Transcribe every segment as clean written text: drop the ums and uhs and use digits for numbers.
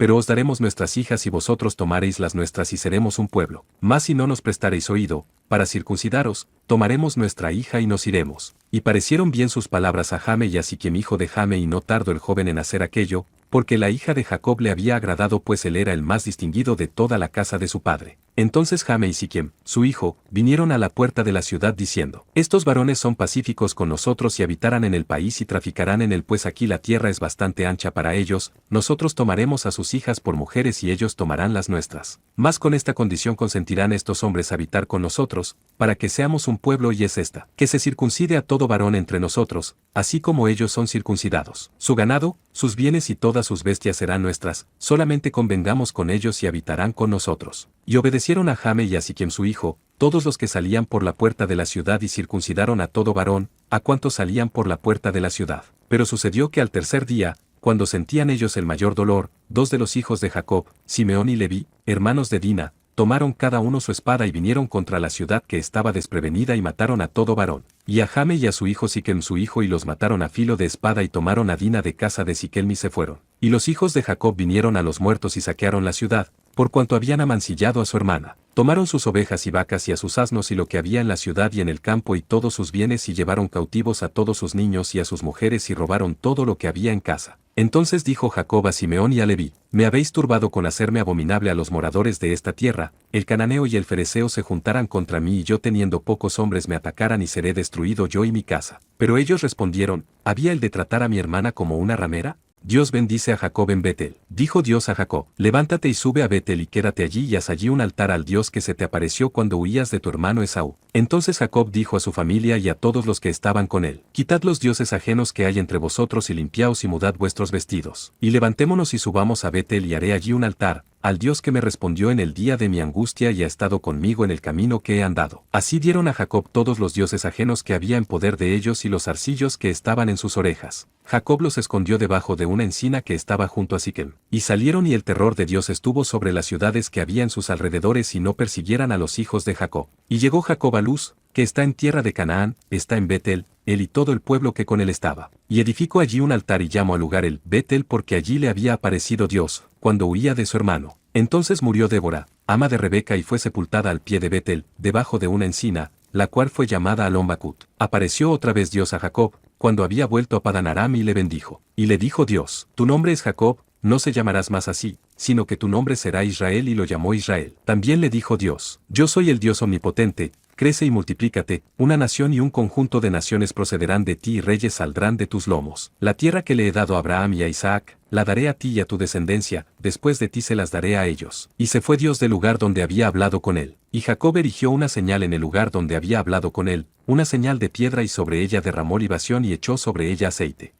pero os daremos nuestras hijas y vosotros tomaréis las nuestras y seremos un pueblo. Mas si no nos prestaréis oído, para circuncidaros, tomaremos nuestra hija y nos iremos. Y parecieron bien sus palabras a Jame y a Siquem hijo de Jame, y no tardó el joven en hacer aquello, porque la hija de Jacob le había agradado, pues él era el más distinguido de toda la casa de su padre. Entonces Jame y Siquem, su hijo, vinieron a la puerta de la ciudad diciendo: estos varones son pacíficos con nosotros y habitarán en el país y traficarán en él, pues aquí la tierra es bastante ancha para ellos, nosotros tomaremos a sus hijas por mujeres y ellos tomarán las nuestras. Mas con esta condición consentirán estos hombres habitar con nosotros, para que seamos un pueblo, y es esta: que se circuncide a todo varón entre nosotros, así como ellos son circuncidados. Su ganado, sus bienes y todas sus bestias serán nuestras, solamente convengamos con ellos y habitarán con nosotros. Y obedecieron a Jame y a Siquem su hijo, todos los que salían por la puerta de la ciudad, y circuncidaron a todo varón, a cuantos salían por la puerta de la ciudad. Pero sucedió que al tercer día, cuando sentían ellos el mayor dolor, dos de los hijos de Jacob, Simeón y Leví, hermanos de Dina, tomaron cada uno su espada y vinieron contra la ciudad que estaba desprevenida y mataron a todo varón. Y a Jame y a su hijo Siquem su hijo, y los mataron a filo de espada, y tomaron a Dina de casa de Siquem y se fueron. Y los hijos de Jacob vinieron a los muertos y saquearon la ciudad, por cuanto habían amancillado a su hermana. Tomaron sus ovejas y vacas y a sus asnos y lo que había en la ciudad y en el campo y todos sus bienes, y llevaron cautivos a todos sus niños y a sus mujeres, y robaron todo lo que había en casa. Entonces dijo Jacob a Simeón y a Leví: me habéis turbado con hacerme abominable a los moradores de esta tierra. El cananeo y el fereceo se juntaran contra mí, y yo teniendo pocos hombres me atacaran, y seré destruido yo y mi casa. Pero ellos respondieron: ¿había el de tratar a mi hermana como una ramera? Dios bendice a Jacob en Betel. Dijo Dios a Jacob: levántate y sube a Betel y quédate allí, y haz allí un altar al Dios que se te apareció cuando huías de tu hermano Esaú. Entonces Jacob dijo a su familia y a todos los que estaban con él: quitad los dioses ajenos que hay entre vosotros y limpiaos y mudad vuestros vestidos. Y levantémonos y subamos a Betel, y haré allí un altar al Dios que me respondió en el día de mi angustia y ha estado conmigo en el camino que he andado. Así dieron a Jacob todos los dioses ajenos que había en poder de ellos y los zarcillos que estaban en sus orejas. Jacob los escondió debajo de una encina que estaba junto a Siquem. Y salieron, y el terror de Dios estuvo sobre las ciudades que había en sus alrededores, y no persiguieran a los hijos de Jacob. Y llegó Jacob a Luz, que está en tierra de Canaán, está en Betel, él y todo el pueblo que con él estaba. Y edificó allí un altar y llamó al lugar el Betel, porque allí le había aparecido Dios, cuando huía de su hermano. Entonces murió Débora, ama de Rebeca, y fue sepultada al pie de Betel, debajo de una encina, la cual fue llamada Alon-Bacut. Apareció otra vez Dios a Jacob, cuando había vuelto a Padan Aram, y le bendijo. Y le dijo Dios: tu nombre es Jacob, no se llamarás más así, sino que tu nombre será Israel, y lo llamó Israel. También le dijo Dios: yo soy el Dios omnipotente, crece y multiplícate, una nación y un conjunto de naciones procederán de ti y reyes saldrán de tus lomos. La tierra que le he dado a Abraham y a Isaac, la daré a ti y a tu descendencia, después de ti se las daré a ellos. Y se fue Dios del lugar donde había hablado con él. Y Jacob erigió una señal en el lugar donde había hablado con él, una señal de piedra, y sobre ella derramó libación y echó sobre ella aceite.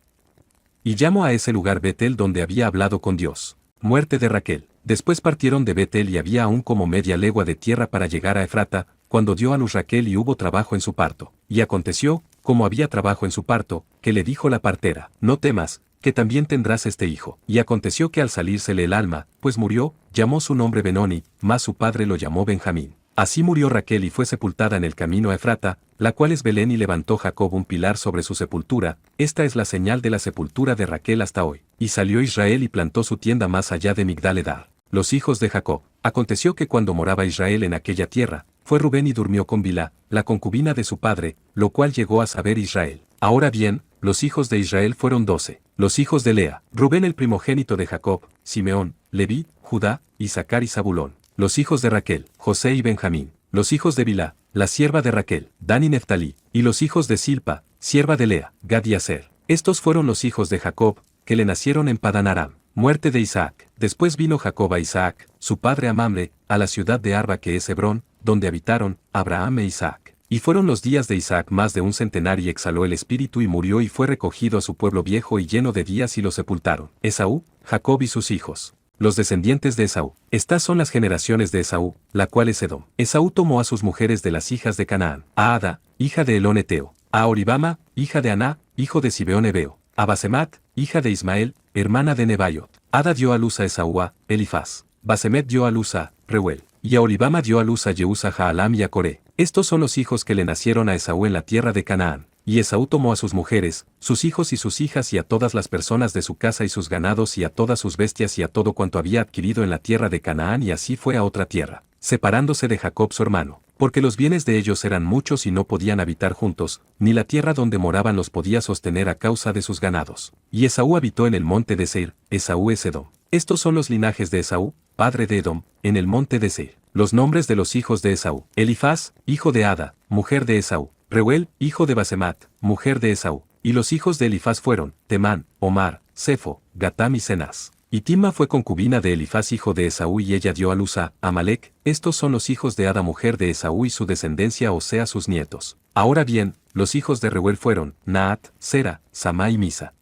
Y llamó a ese lugar Betel, donde había hablado con Dios. Muerte de Raquel. Después partieron de Betel, y había aún como media legua de tierra para llegar a Efrata, cuando dio a luz Raquel, y hubo trabajo en su parto. Y aconteció, como había trabajo en su parto, que le dijo la partera: no temas, que también tendrás este hijo. Y aconteció que al salírsele el alma, pues murió, llamó su nombre Benoni, mas su padre lo llamó Benjamín. Así murió Raquel y fue sepultada en el camino a Efrata, la cual es Belén, y levantó Jacob un pilar sobre su sepultura. Esta es la señal de la sepultura de Raquel hasta hoy. Y salió Israel y plantó su tienda más allá de Migdal-Edar. Los hijos de Jacob. Aconteció que cuando moraba Israel en aquella tierra, fue Rubén y durmió con Bilhá, la concubina de su padre, lo cual llegó a saber Israel. Ahora bien, los hijos de Israel fueron 12. Los hijos de Lea: Rubén el primogénito de Jacob, Simeón, Leví, Judá, Isaacar y Zabulón. Los hijos de Raquel: José y Benjamín. Los hijos de Bilhá, la sierva de Raquel: Dan y Neftalí. Y los hijos de Silpa, sierva de Lea: Gad y Aser. Estos fueron los hijos de Jacob, que le nacieron en Padan Aram. Muerte de Isaac. Después vino Jacob a Isaac, su padre a Mamre, a la ciudad de Arba que es Hebrón, donde habitaron Abraham e Isaac. Y fueron los días de Isaac más de 100 y exhaló el espíritu y murió y fue recogido a su pueblo viejo y lleno de días y lo sepultaron. Esaú, Jacob y sus hijos. Los descendientes de Esaú. Estas son las generaciones de Esaú, la cual es Edom. Esaú tomó a sus mujeres de las hijas de Canaán: a Ada, hija de Elón Eteo; a Aholibama, hija de Aná, hijo de Sibeón Ebeo; a Basemat, hija de Ismael, hermana de Nebaiot. Ada dio a luz a Esaú a Elifaz. Basemet dio a luz a Reuel. Y a Aholibama dio a luz a Jeús, a Jaalam y a Coré. Estos son los hijos que le nacieron a Esaú en la tierra de Canaán. Y Esaú tomó a sus mujeres, sus hijos y sus hijas y a todas las personas de su casa y sus ganados y a todas sus bestias y a todo cuanto había adquirido en la tierra de Canaán y así fue a otra tierra, separándose de Jacob su hermano, porque los bienes de ellos eran muchos y no podían habitar juntos, ni la tierra donde moraban los podía sostener a causa de sus ganados. Y Esaú habitó en el monte de Seir, Esaú es Edom. Estos son los linajes de Esaú, padre de Edom, en el monte de Seir. Los nombres de los hijos de Esaú: Elifaz, hijo de Ada, mujer de Esaú; Reuel, hijo de Basemat, mujer de Esaú. Y los hijos de Elifaz fueron, Temán, Omar, Sefo, Gatam y Cenaz. Y Timna fue concubina de Elifaz hijo de Esaú y ella dio a luz a Amalec. Estos son los hijos de Ada mujer de Esaú y su descendencia, o sea sus nietos. Ahora bien, los hijos de Reuel fueron, Naat, Sera, Samá y Misa.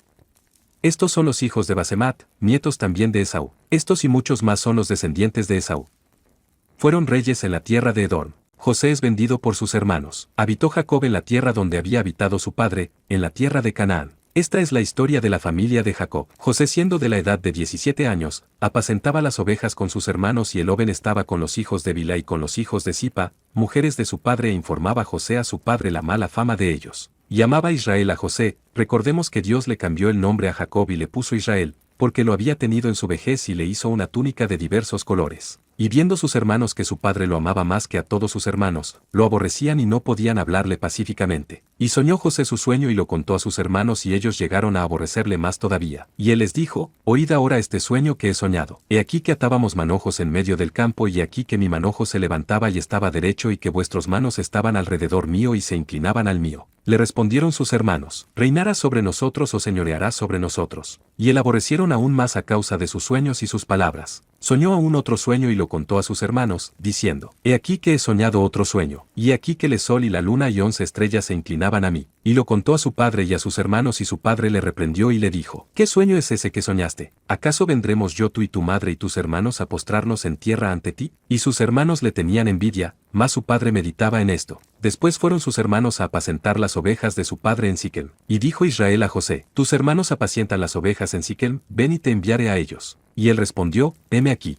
Estos son los hijos de Basemat, nietos también de Esaú. Estos y muchos más son los descendientes de Esaú. Fueron reyes en la tierra de Edom. José es vendido por sus hermanos. Habitó Jacob en la tierra donde había habitado su padre, en la tierra de Canaán. Esta es la historia de la familia de Jacob. José, siendo de la edad de 17 años, apacentaba las ovejas con sus hermanos y Eloben estaba con los hijos de Bilha y con los hijos de Zipa, mujeres de su padre, e informaba José a su padre la mala fama de ellos. Y amaba Israel a José. Recordemos que Dios le cambió el nombre a Jacob y le puso Israel, porque lo había tenido en su vejez y le hizo una túnica de diversos colores. Y viendo sus hermanos que su padre lo amaba más que a todos sus hermanos, lo aborrecían y no podían hablarle pacíficamente. Y soñó José su sueño y lo contó a sus hermanos y ellos llegaron a aborrecerle más todavía. Y él les dijo: Oíd ahora este sueño que he soñado. He aquí que atábamos manojos en medio del campo y aquí que mi manojo se levantaba y estaba derecho y que vuestros manos estaban alrededor mío y se inclinaban al mío. Le respondieron sus hermanos: ¿Reinarás sobre nosotros o señorearás sobre nosotros? Y él aborrecieron aún más a causa de sus sueños y sus palabras. Soñó aún otro sueño y lo contó a sus hermanos, diciendo: He aquí que he soñado otro sueño, y he aquí que el sol y la luna y 11 estrellas se inclinaban a mí. Y lo contó a su padre y a sus hermanos y su padre le reprendió y le dijo: ¿Qué sueño es ese que soñaste? ¿Acaso vendremos yo, tú y tu madre y tus hermanos a postrarnos en tierra ante ti? Y sus hermanos le tenían envidia, mas su padre meditaba en esto. Después fueron sus hermanos a apacentar las ovejas de su padre en Siquem. Y dijo Israel a José: Tus hermanos apacientan las ovejas en Siquem, ven y te enviaré a ellos. Y él respondió: Heme aquí.